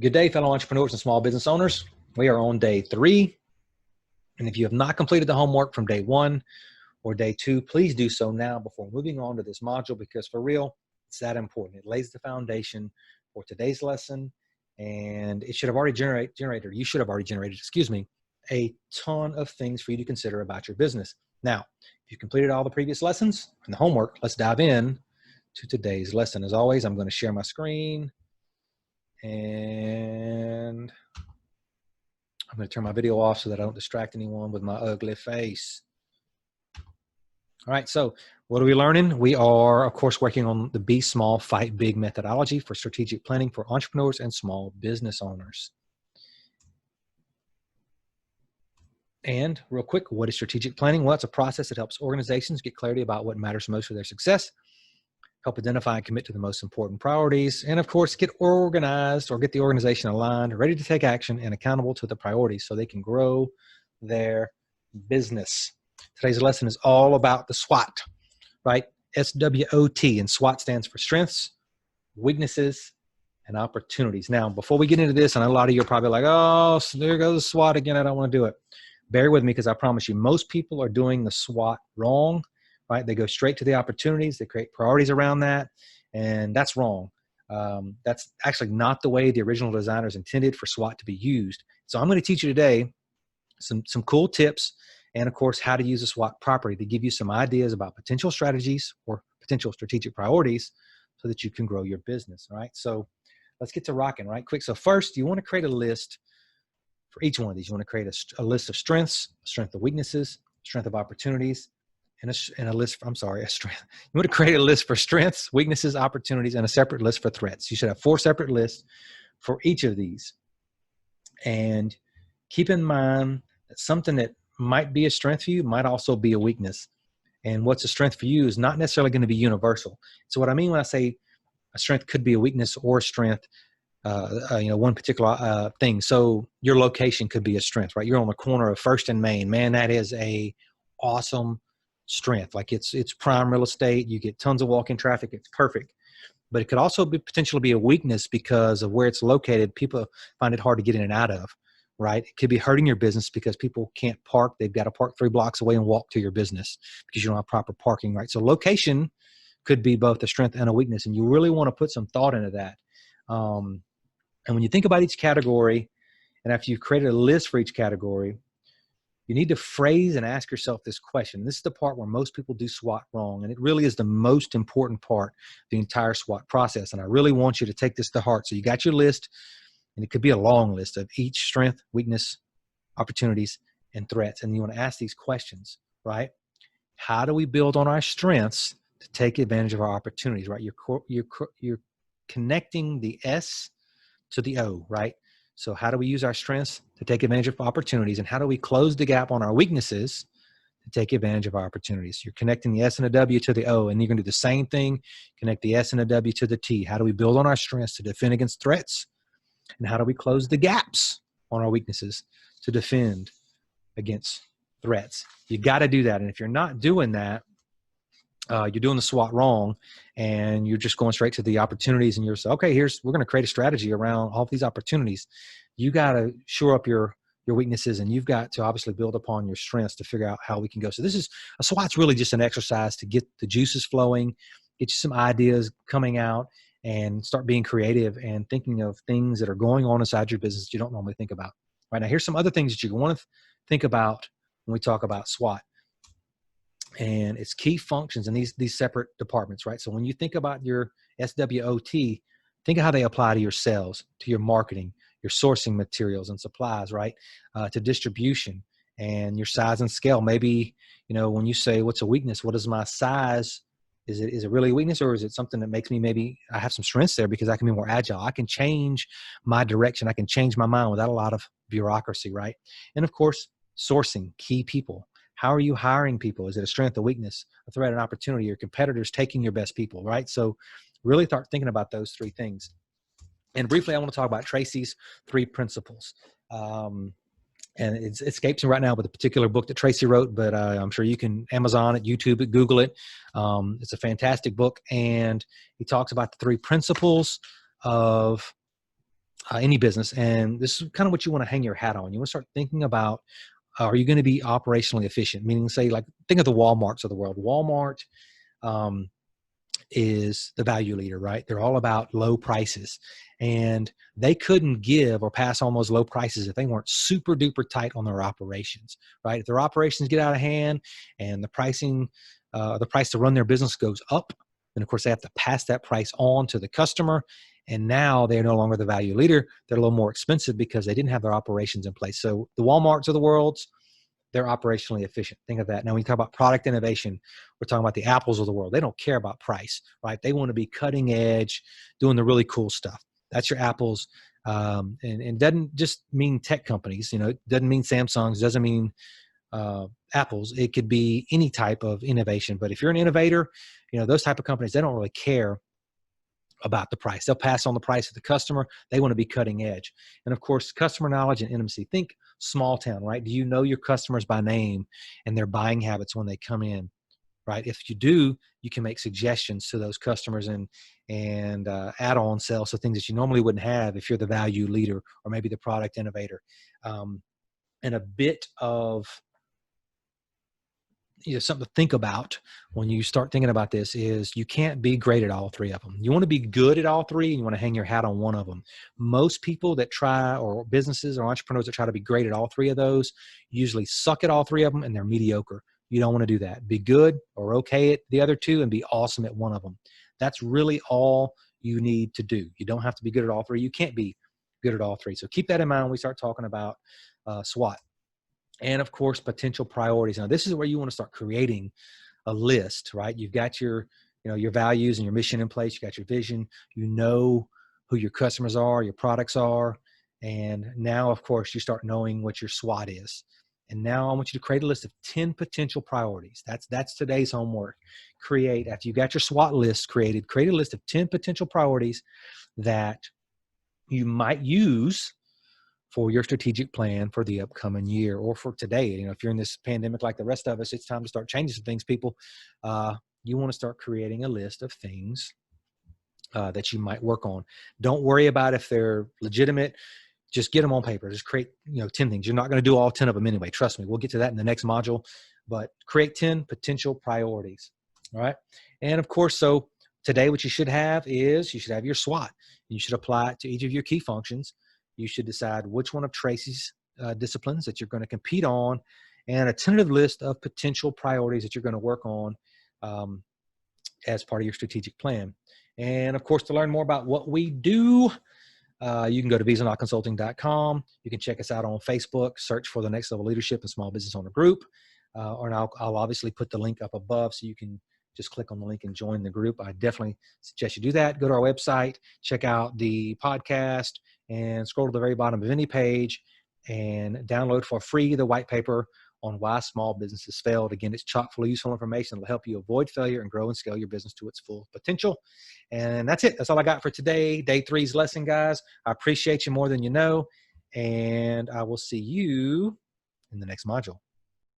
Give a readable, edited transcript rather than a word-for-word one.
Good day, fellow entrepreneurs and small business owners. We are on day 3. And if you have not completed the homework from day 1 or day 2, please do so now before moving on to this module, because for real, it's that important. It lays the foundation for today's lesson, and it should have already generated, you should have already generated, a ton of things for you to consider about your business. Now, if you've completed all the previous lessons and the homework, let's dive in to today's lesson. As always, I'm going to share my screen. And I'm going to turn my video off so that I don't distract anyone with my ugly face. All right, so what are we learning? We are, of course, working on the Be Small, Fight Big methodology for strategic planning for entrepreneurs and small business owners. And real quick, what is strategic planning? Well, it's a process that helps organizations get clarity about what matters most for their success, help identify and commit to the most important priorities, and of course, get organized or get the organization aligned, ready to take action and accountable to the priorities so they can grow their business. Today's lesson is all about the SWOT, right? SWOT, and SWOT stands for strengths, weaknesses, and opportunities. Now, before we get into this, and a lot of you are probably like, oh, so there goes the SWOT again, I don't want to do it. Bear with me, because I promise you, most people are doing the SWOT wrong. Right? They go straight to the opportunities. They create priorities around that, and that's wrong. That's actually not the way the original designers intended for SWOT to be used. So I'm going to teach you today some cool tips, and of course, how to use a SWOT properly to give you some ideas about potential strategies or potential strategic priorities so that you can grow your business. All right. So let's get to rocking right quick. So first, you want to create a list for each one of these. You want to create a list of strengths, a strength of weaknesses, strength of opportunities, and a list for, a strength. You want to create a list for strengths, weaknesses, opportunities, and a separate list for threats. You should have 4 separate lists for each of these. And keep in mind that something that might be a strength for you might also be a weakness. And what's a strength for you is not necessarily going to be universal. So what I mean when I say a strength could be a weakness or a strength, one particular thing. So your location could be a strength, right? You're on the corner of First and Main. Man, that is a awesome strength. Like it's prime real estate. You get tons of walk-in traffic. It's perfect. But it could also be potentially be a weakness because of where it's located. People find it hard to get in and out of, right? It could be hurting your business because people can't park. They've got to park 3 blocks away and walk to your business because you don't have proper parking, right? So location could be both a strength and a weakness, and you really want to put some thought into that. And when you think about each category, and after you've created a list for each category, you need to phrase and ask yourself this question. This is the part where most people do SWOT wrong, and it really is the most important part of the entire SWOT process. And I really want you to take this to heart. So you got your list, and it could be a long list of each strength, weakness, opportunities, and threats. And you want to ask these questions, right? How do we build on our strengths to take advantage of our opportunities, right? You're connecting the S to the O, right? So how do we use our strengths to take advantage of opportunities, and how do we close the gap on our weaknesses to take advantage of our opportunities? You're connecting the S and the W to the O, and you're going to do the same thing, connect the S and the W to the T. How do we build on our strengths to defend against threats? And how do we close the gaps on our weaknesses to defend against threats? You got to do that. And if you're not doing that, you're doing the SWOT wrong, and you're just going straight to the opportunities, and you're saying, okay, we're going to create a strategy around all of these opportunities. You got to shore up your weaknesses, and you've got to obviously build upon your strengths to figure out how we can go. So a SWOT's really just an exercise to get the juices flowing, get you some ideas coming out, and start being creative and thinking of things that are going on inside your business that you don't normally think about. Right now, here's some other things that you want to think about when we talk about SWOT. And it's key functions in these separate departments, right? So when you think about your SWOT, think of how they apply to your sales, to your marketing, your sourcing materials and supplies, right? To distribution and your size and scale. Maybe, when you say what's a weakness, what is my size? Is it really a weakness, or is it something that makes me, maybe I have some strengths there because I can be more agile. I can change my direction. I can change my mind without a lot of bureaucracy, right? And of course, sourcing key people. How are you hiring people? Is it a strength, a weakness, a threat, an opportunity? Your competitors taking your best people, right? So really start thinking about those 3 things. And briefly, I want to talk about Tracy's 3 principles. And it escapes me right now with a particular book that Tracy wrote, but I'm sure you can Amazon it, YouTube it, Google it. It's a fantastic book. And he talks about the 3 principles of any business. And this is kind of what you want to hang your hat on. You want to start thinking about, are you going to be operationally efficient? Meaning, say, like, think of the Walmarts of the world. Walmart um, is the value leader, right? They're all about low prices, and they couldn't give or pass on those low prices if they weren't super duper tight on their operations, right? If their operations get out of hand and the price to run their business goes up, then of course they have to pass that price on to the customer. And now they're no longer the value leader. They're a little more expensive because they didn't have their operations in place. So the Walmarts of the world, they're operationally efficient. Think of that. Now, when you talk about product innovation, we're talking about the Apples of the world. They don't care about price, right? They want to be cutting edge, doing the really cool stuff. That's your Apples. And doesn't just mean tech companies, it doesn't mean Samsung's, doesn't mean Apples. It could be any type of innovation. But if you're an innovator, those type of companies, they don't really care about the price. They'll pass on the price to the customer. They want to be cutting edge. And of course, customer knowledge and intimacy. Think small town, right? Do you know your customers by name and their buying habits when they come in, right? If you do, you can make suggestions to those customers and add-on sales, so things that you normally wouldn't have if you're the value leader or maybe the product innovator. And a bit of something to think about when you start thinking about this is you can't be great at all three of them. You want to be good at all three, and you want to hang your hat on one of them. Most people that try, or businesses or entrepreneurs that try to be great at all three of those, usually suck at all three of them and they're mediocre. You don't want to do that. Be good or okay at the other two and be awesome at one of them. That's really all you need to do. You don't have to be good at all three. You can't be good at all three. So keep that in mind when we start talking about SWOT. And of course, potential priorities. Now, this is where you want to start creating a list, right? You've got your values and your mission in place. You got your vision. You know who your customers are, your products are. And now, of course, you start knowing what your SWOT is. And now I want you to create a list of 10 potential priorities. That's today's homework. After you got your SWOT list created, create a list of 10 potential priorities that you might use for your strategic plan for the upcoming year or for today. If you're in this pandemic like the rest of us, it's time to start changing some things, people. You want to start creating a list of things that you might work on. Don't worry about if they're legitimate. Just get them on paper. Just create 10 things. You're not going to do all 10 of them anyway. Trust me. We'll get to that in the next module. But create 10 potential priorities. All right. And of course, so today what you should have is your SWOT. And you should apply it to each of your key functions. You should decide which one of Tracy's disciplines that you're going to compete on, and a tentative list of potential priorities that you're going to work on as part of your strategic plan. And of course, to learn more about what we do, you can go to VisaNotConsulting.com. You can check us out on Facebook, search for the Next Level Leadership and Small Business Owner Group. Or I'll obviously put the link up above so you can just click on the link and join the group. I definitely suggest you do that. Go to our website, check out the podcast, and scroll to the very bottom of any page and download for free the white paper on why small businesses failed. Again, it's chock full of useful information that will help you avoid failure and grow and scale your business to its full potential. And that's it. That's all I got for today. Day 3's lesson, guys. I appreciate you more than you know, and I will see you in the next module.